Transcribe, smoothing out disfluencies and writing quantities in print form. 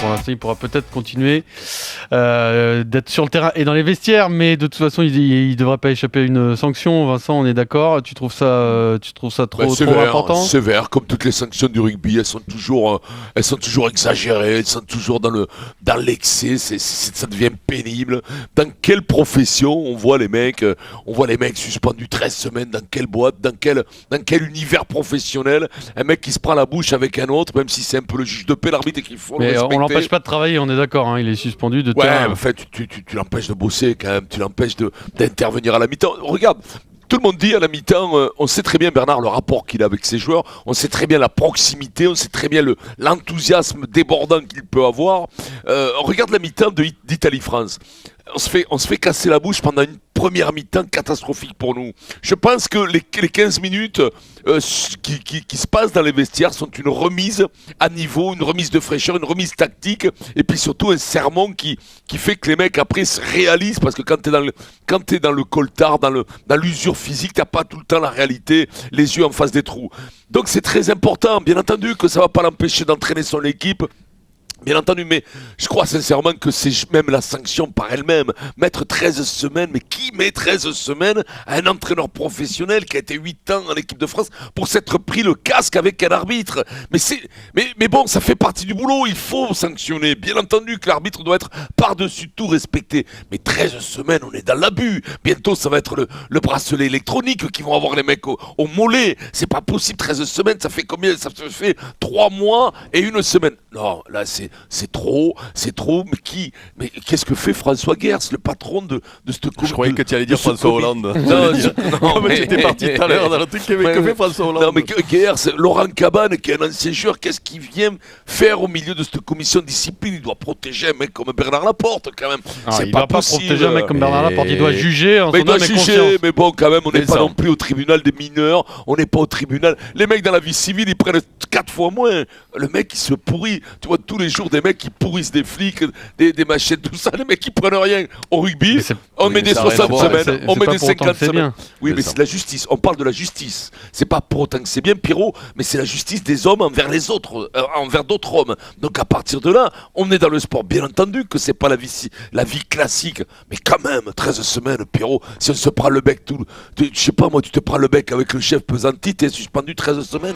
pour l'instant, il pourra peut-être continuer d'être sur le terrain et dans les vestiaires, mais de toute façon, il ne devrait pas échapper à une sanction. Vincent, on est d'accord? Tu trouves ça trop important? Sévère, comme toutes les sanctions du rugby, elles sont toujours exagérées, elles sont toujours dans l'excès. Ça devient pénible. Dans quelle profession on voit les mecs suspendus 13 semaines? Dans quelle boîte? Dans quel univers professionnel? Un mec qui se prend la bouche avec un autre, même si c'est un peu le juge de paix, l'arbitre, et qu'il faut le respecter. On l'empêche pas de travailler, on est d'accord, hein, il est suspendu de terrain. terrain. En fait, tu l'empêches de bosser quand même, tu l'empêches d'intervenir à la mi-temps. Regarde, tout le monde dit à la mi-temps, on sait très bien, Bernard, le rapport qu'il a avec ses joueurs, on sait très bien la proximité, on sait très bien l'enthousiasme débordant qu'il peut avoir. On regarde la mi-temps d'Italie-France. On se fait casser la bouche pendant une première mi-temps catastrophique pour nous. Je pense que les 15 minutes qui se passent dans les vestiaires sont une remise à niveau, une remise de fraîcheur, une remise tactique, et puis surtout un sermon qui fait que les mecs après se réalisent, parce que quand t'es dans le coltard, dans l'usure physique, t'as pas tout le temps la réalité, les yeux en face des trous. Donc c'est très important, bien entendu que ça va pas l'empêcher d'entraîner son équipe, bien entendu, mais je crois sincèrement que c'est même la sanction par elle-même. Mettre 13 semaines, mais qui met 13 semaines à un entraîneur professionnel qui a été 8 ans en équipe de France pour s'être pris le casque avec un arbitre? Mais bon, ça fait partie du boulot, il faut sanctionner. Bien entendu que l'arbitre doit être par-dessus tout respecté. Mais 13 semaines, on est dans l'abus. Bientôt, ça va être le bracelet électronique qui vont avoir les mecs au mollet. C'est pas possible, 13 semaines, ça fait combien? Ça fait 3 mois et 1 semaine. Non, là, c'est trop, mais qu'est-ce que fait François Gers, le patron de cette commission? Je croyais que tu allais dire François Hollande. Non, mais tu étais parti tout à l'heure dans le truc, que fait François Hollande? Non, mais Gers, Laurent Cabane, qui est un ancien joueur, qu'est-ce qu'il vient faire au milieu de cette commission de discipline? Il doit protéger un mec comme Bernard Laporte, quand même. Il doit pas protéger un mec comme Bernard Laporte, il doit juger en son âme et conscience. Mais bon, quand même, on n'est pas non plus au tribunal des mineurs, on n'est pas au tribunal. Les mecs dans la vie civile, ils prennent 4 fois moins. Le mec, il se pourrit. Tu vois, tous les jours, des mecs qui pourrissent des flics, des machines, tout ça, les mecs qui prennent rien. Au rugby, on met des 60 semaines, on met des 50 semaines. Oui, mais c'est la justice. On parle de la justice. C'est pas pour autant que c'est bien, Pierrot, mais c'est la justice des hommes envers les autres, envers d'autres hommes. Donc à partir de là, on est dans le sport. Bien entendu que c'est pas la vie classique, mais quand même, 13 semaines, Pierrot. Si on se prend le bec je sais pas moi, tu te prends le bec avec le chef Pesanti, t'es suspendu 13 semaines.